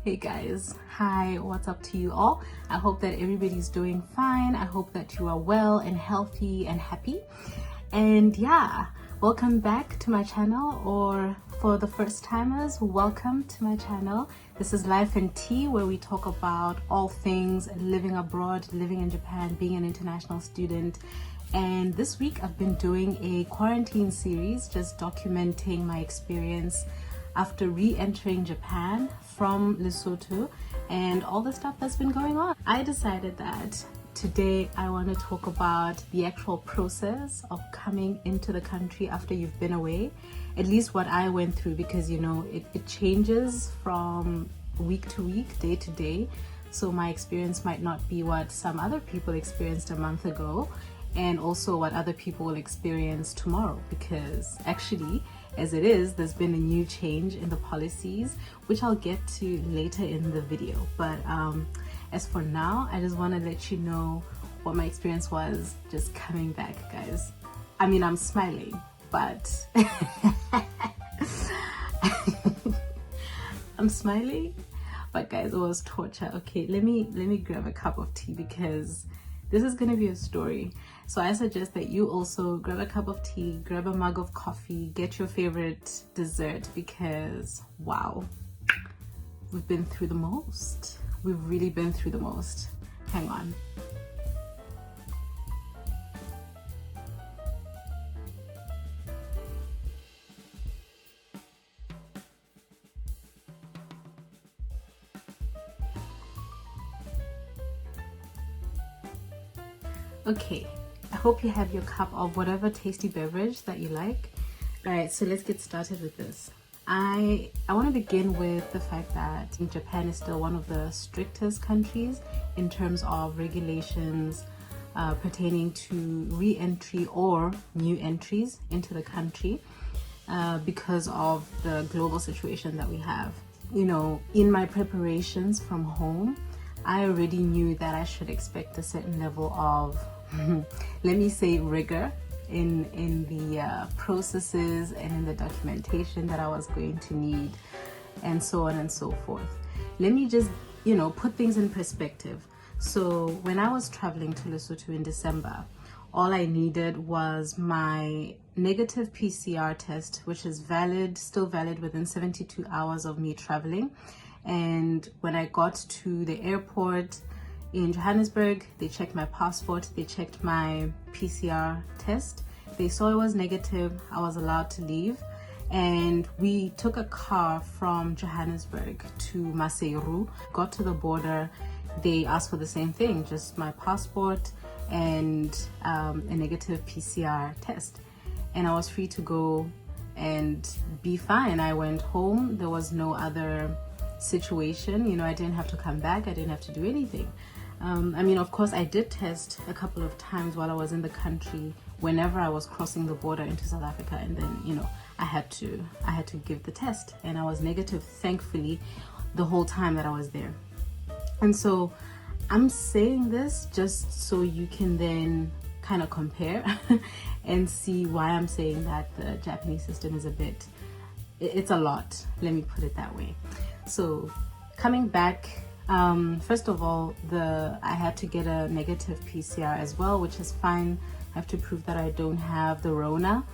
Hey guys, hi, what's up to you all? I hope that everybody's doing fine. I hope that you are well and healthy and happy. And yeah, welcome back to my channel, or for the first timers, welcome to my channel. This is Life and Tea, where we talk about all things living abroad, living in Japan, being an international student. And this week I've been doing a quarantine series, just documenting my experience after re-entering Japan from Lesotho and all the stuff that's been going on. I decided that today I want to talk about the actual process of coming into the country after you've been away, at least what I went through, because you know it changes from week to week, day to day. So my experience might not be what some other people experienced a month ago, and also what other people will experience tomorrow, because actually, as it is, there's been a new change in the policies, which I'll get to later in the video. But as for now, I just want to let you know what my experience was just coming back, guys. I mean, I'm smiling, but I'm smiling, but guys, it was torture. Okay, let me grab a cup of tea, because this is gonna be a story. So I suggest that you also grab a cup of tea, grab a mug of coffee, get your favorite dessert, because wow, we've been through the most. We've really been through the most. Hang on. Okay, I hope you have your cup of whatever tasty beverage that you like. All right, so let's get started with this. I want to begin with the fact that Japan is still one of the strictest countries in terms of regulations pertaining to re-entry or new entries into the country because of the global situation that we have. You know, in my preparations from home, I already knew that I should expect a certain level of let me say rigor in the processes and in the documentation that I was going to need, and so on and so forth. Let me just, you know, put things in perspective. So when I was traveling to Lesotho in December, all I needed was my negative PCR test, which is still valid within 72 hours of me traveling. And when I got to the airport in Johannesburg, they checked my passport, they checked my PCR test, they saw it was negative, I was allowed to leave. And we took a car from Johannesburg to Maseru, got to the border, they asked for the same thing, just my passport and a negative PCR test. And I was free to go and be fine. I went home, there was no other situation, you know, I didn't have to come back, I didn't have to do anything. I mean, of course, I did test a couple of times while I was in the country whenever I was crossing the border into South Africa, and then, you know, I had to give the test, and I was negative, thankfully, the whole time that I was there. And so I'm saying this just so you can then kind of compare and see why I'm saying that the Japanese system is it's a lot, let me put it that way. So coming back, first of all, I had to get a negative PCR as well, which is fine. I have to prove that I don't have the Rona.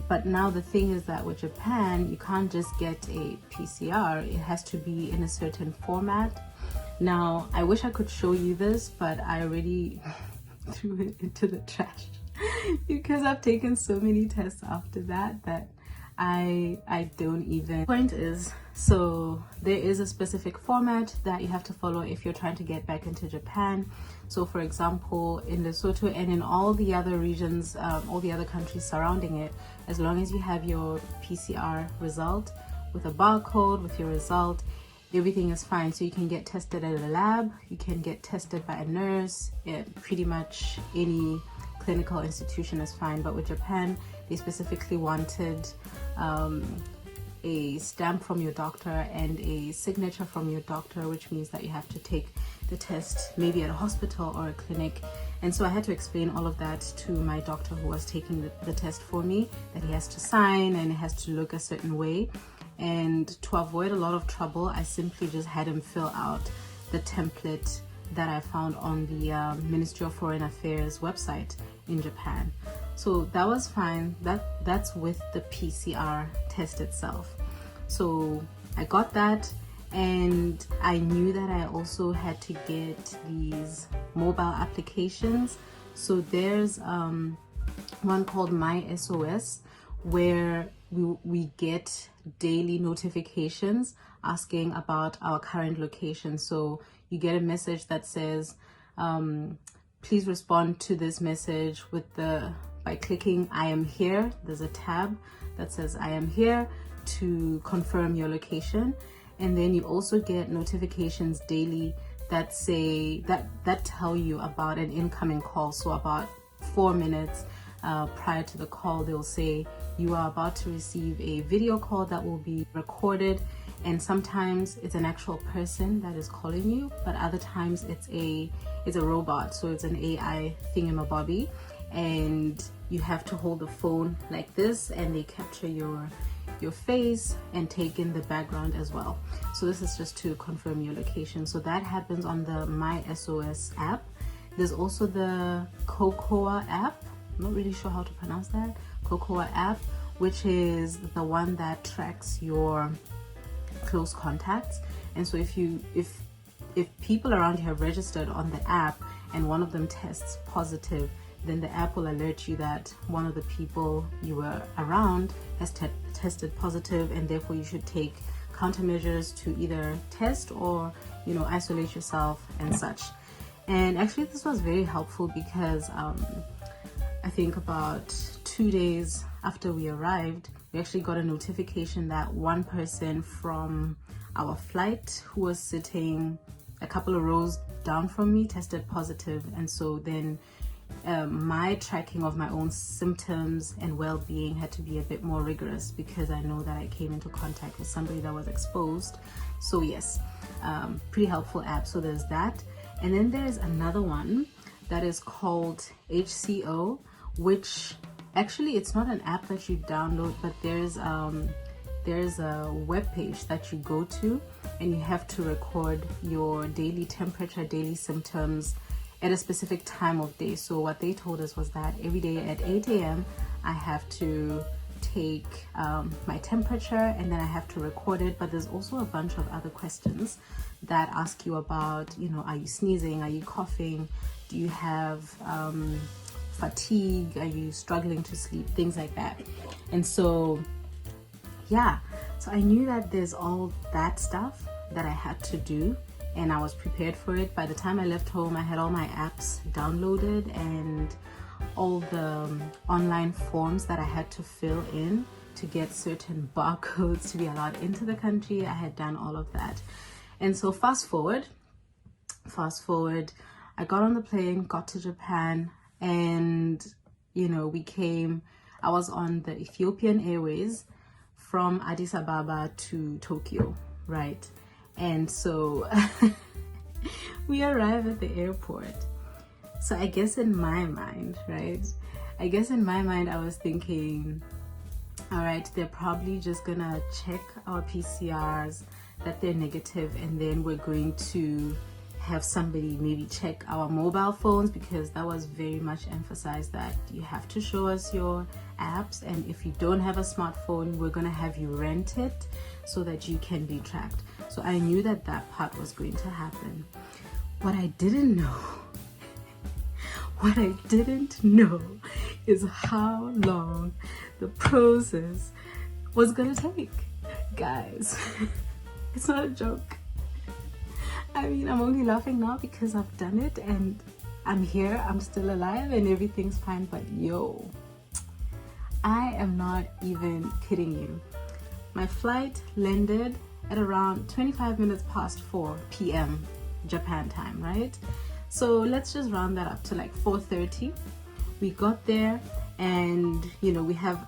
But now the thing is that with Japan, you can't just get a PCR. It has to be in a certain format. Now, I wish I could show you this, but I already threw it into the trash because I've taken so many tests after that I don't even. Point is, so there is a specific format that you have to follow if you're trying to get back into Japan. So for example, in Lesotho and in all the other regions, all the other countries surrounding it, as long as you have your PCR result with a barcode, with your result, everything is fine. So you can get tested at a lab, you can get tested by a nurse, pretty much any clinical institution is fine. But with Japan, they specifically wanted a stamp from your doctor and a signature from your doctor, which means that you have to take the test maybe at a hospital or a clinic. And so I had to explain all of that to my doctor who was taking the test for me, that he has to sign and it has to look a certain way. And to avoid a lot of trouble, I simply just had him fill out the template that I found on the Ministry of Foreign Affairs website in Japan. So that was fine. That's with the PCR test itself. So I got that, and I knew that I also had to get these mobile applications. So there's one called My SOS, where we get daily notifications asking about our current location. So you get a message that says, please respond to this message by clicking I am here. There's a tab that says I am here to confirm your location. And then you also get notifications daily that say that tell you about an incoming call. So about 4 minutes prior to the call, they'll say you are about to receive a video call that will be recorded. And sometimes it's an actual person that is calling you, but other times it's a robot, so it's an AI thingamabobby, and you have to hold the phone like this, and they capture your face and take in the background as well. So this is just to confirm your location. So that happens on the My SOS app. There's also the Cocoa app. I'm not really sure how to pronounce that. Cocoa app, which is the one that tracks your close contacts. And so if people around you have registered on the app and one of them tests positive, then the app will alert you that one of the people you were around has tested positive, and therefore you should take countermeasures to either test or isolate yourself and such. And actually this was very helpful because I think about 2 days after we arrived, we actually got a notification that one person from our flight who was sitting a couple of rows down from me tested positive. And so then my tracking of my own symptoms and well-being had to be a bit more rigorous, because I know that I came into contact with somebody that was exposed. So yes, pretty helpful app. So there's that. And then there's another one that is called HCO, which actually it's not an app that you download, but there's a web page that you go to, and you have to record your daily temperature, daily symptoms at a specific time of day. So what they told us was that every day at 8 a.m. I have to take my temperature, and then I have to record it. But there's also a bunch of other questions that ask you about, are you sneezing? Are you coughing? Do you have fatigue? Are you struggling to sleep? Things like that. And so yeah, so I knew that there's all that stuff that I had to do, and I was prepared for it. By the time I left home, I had all my apps downloaded and all the online forms that I had to fill in to get certain barcodes to be allowed into the country. I had done all of that. And so fast forward, I got on the plane, got to Japan, and I was on the Ethiopian Airways from Addis Ababa to Tokyo, right? And so we arrive at the airport. So I guess in my mind, I was thinking, all right, they're probably just gonna check our PCRs, that they're negative, and then we're going to have somebody maybe check our mobile phones, because that was very much emphasized that you have to show us your apps, and if you don't have a smartphone, we're gonna have you rent it so that you can be tracked. So I knew that part was going to happen. What I didn't know is how long the process was gonna take. Guys, it's not a joke. I mean, I'm only laughing now because I've done it and I'm here, I'm still alive, and everything's fine. But yo, I am not even kidding you. My flight landed at around 25 minutes past 4 p.m. Japan time, right? So let's just round that up to like 4:30. We got there, and we have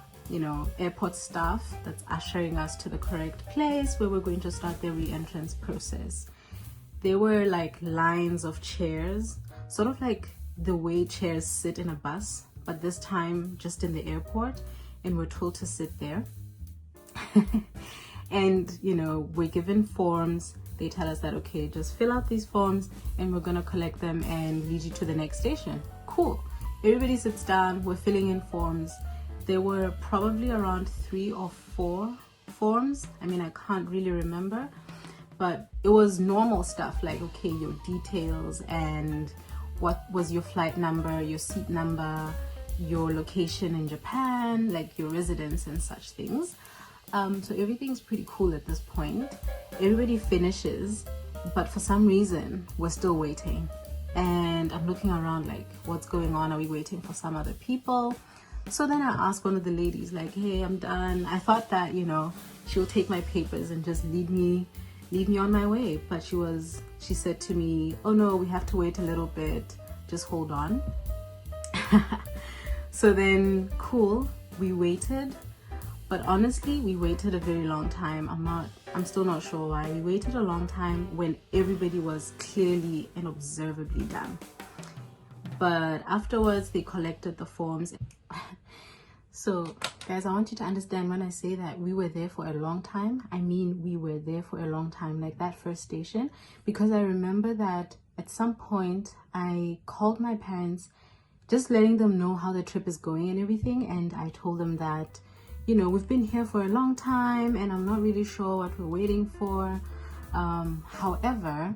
airport staff that's ushering us to the correct place where we're going to start the re-entrance process. There were like lines of chairs, sort of like the way chairs sit in a bus, but this time just in the airport, and we're told to sit there. And you know, we're given forms. They tell us that, okay, just fill out these forms and we're gonna collect them and lead you to the next station. Cool. Everybody sits down, we're filling in forms. There were probably around 3 or 4 forms. I mean, I can't really remember, but it was normal stuff like, okay, your details and what was your flight number, your seat number, your location in Japan, like your residence and such things. So everything's pretty cool at this point. Everybody finishes, but for some reason we're still waiting. And I'm looking around like, what's going on? Are we waiting for some other people? So then I asked one of the ladies like, hey, I'm done. I thought that, you know, she'll take my papers and just lead me on my way. But she said to me, oh no, we have to wait a little bit. Just hold on. So then, cool, we waited. But honestly, we waited a very long time. I'm still not sure why. We waited a long time when everybody was clearly and observably done. But afterwards, they collected the forms. So, guys, I want you to understand when I say that we were there for a long time, I mean we were there for a long time, like that first station. Because I remember that at some point, I called my parents, just letting them know how the trip is going and everything. And I told them that, you know, we've been here for a long time and I'm not really sure what we're waiting for. However,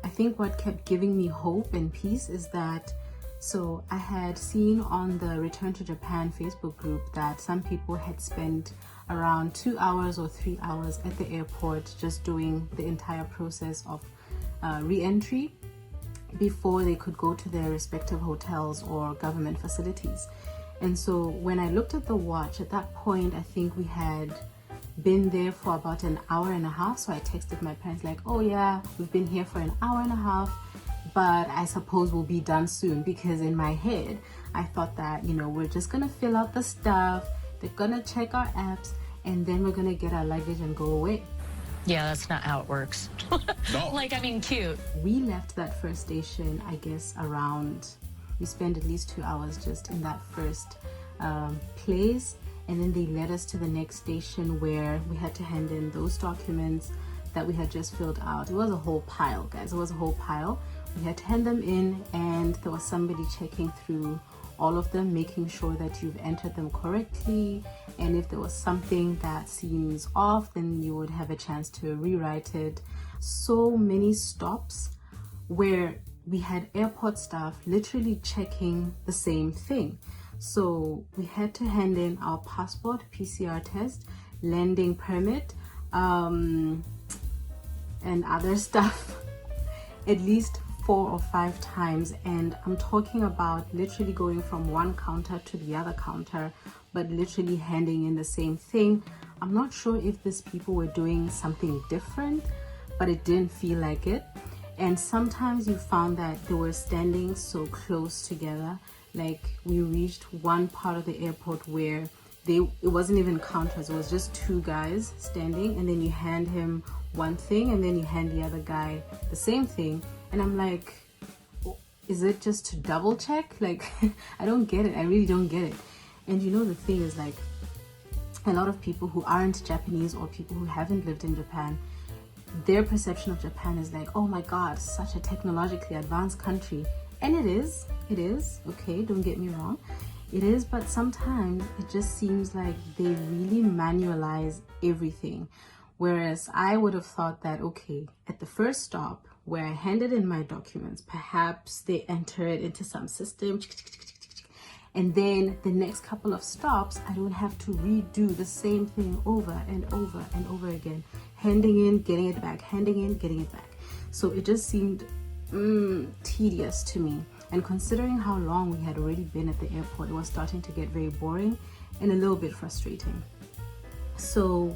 I think what kept giving me hope and peace is that, so I had seen on the Return to Japan Facebook group that some people had spent around 2 hours or 3 hours at the airport just doing the entire process of re-entry before they could go to their respective hotels or government facilities. And so when I looked at the watch, at that point, I think we had been there for about an hour and a half. So I texted my parents like, oh yeah, we've been here for an hour and a half, but I suppose we'll be done soon. Because in my head, I thought that, you know, we're just gonna fill out the stuff, they're gonna check our apps, and then we're gonna get our luggage and go away. Yeah, that's not how it works. No. Like, I mean, cute. We left that first station, I guess, around, we spent at least 2 hours just in that first place, and then they led us to the next station where we had to hand in those documents that we had just filled out. It was a whole pile, guys. It was a whole pile. We had to hand them in, and there was somebody checking through all of them, making sure that you've entered them correctly, and if there was something that seems off, then you would have a chance to rewrite it. So many stops where we had airport staff literally checking the same thing. So we had to hand in our passport, PCR test, landing permit, and other stuff at least 4 or 5 times. And I'm talking about literally going from one counter to the other counter, but literally handing in the same thing. I'm not sure if these people were doing something different, but it didn't feel like it. And sometimes you found that they were standing so close together. Like, we reached one part of the airport where it wasn't even counters, it was just 2 guys standing, and then you hand him one thing and then you hand the other guy the same thing. And I'm like, is it just to double check? Like, I don't get it. I really don't get it. And you know, the thing is, like, a lot of people who aren't Japanese or people who haven't lived in Japan, their perception of Japan is like, oh my God, such a technologically advanced country. And it is, okay, don't get me wrong. It is, but sometimes it just seems like they really manualize everything. Whereas I would have thought that, okay, at the first stop where I handed in my documents, perhaps they enter it into some system, and then the next couple of stops, I don't have to redo the same thing over and over and over again. Handing in, getting it back, handing in, getting it back. So it just seemed tedious to me. And considering how long we had already been at the airport, it was starting to get very boring and a little bit frustrating. So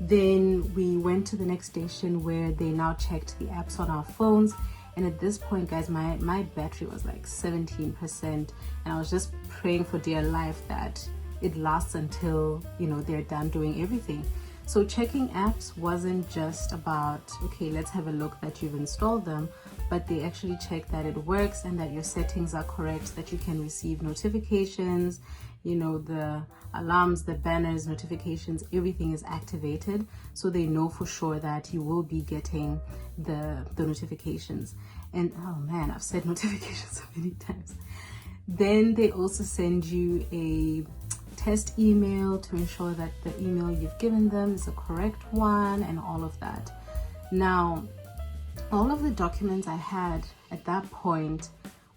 then we went to the next station where they now checked the apps on our phones. And at this point, guys, my battery was like 17%. And I was just praying for dear life that it lasts until, you know, they're done doing everything. So checking apps wasn't just about, okay, let's have a look that you've installed them, but they actually check that it works and that your settings are correct, that you can receive notifications, you know, the alarms, the banners, notifications, everything is activated, so they know for sure that you will be getting the notifications. And oh man, I've said notifications so many times. Then they also send you a test email to ensure that the email you've given them is the correct one and all of that. Now, all of the documents I had at that point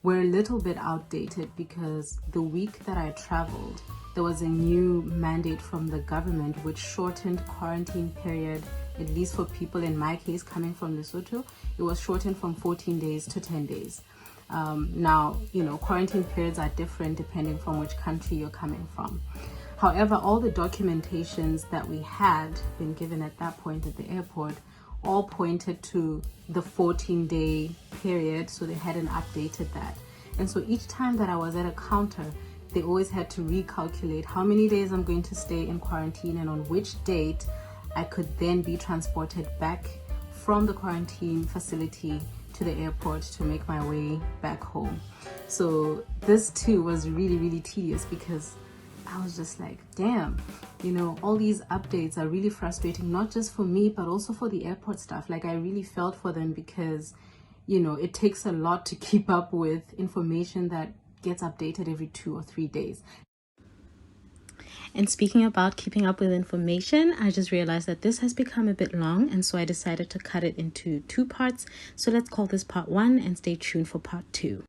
were a little bit outdated because the week that I traveled, there was a new mandate from the government which shortened quarantine period, at least for people in my case coming from Lesotho. It was shortened from 14 days to 10 days. Now, you know, quarantine periods are different depending from which country you're coming from. However, all the documentations that we had been given at that point at the airport all pointed to the 14-day period, so they hadn't updated that. And so each time that I was at a counter, they always had to recalculate how many days I'm going to stay in quarantine and on which date I could then be transported back from the quarantine facility to the airport to make my way back home. So this too was really, really tedious because I was just like, damn, you know, all these updates are really frustrating, not just for me, but also for the airport staff. Like, I really felt for them because, you know, it takes a lot to keep up with information that gets updated every 2 or 3 days. And speaking about keeping up with information, I just realized that this has become a bit long, and so I decided to cut it into 2 parts. So let's call this part 1 and stay tuned for part 2.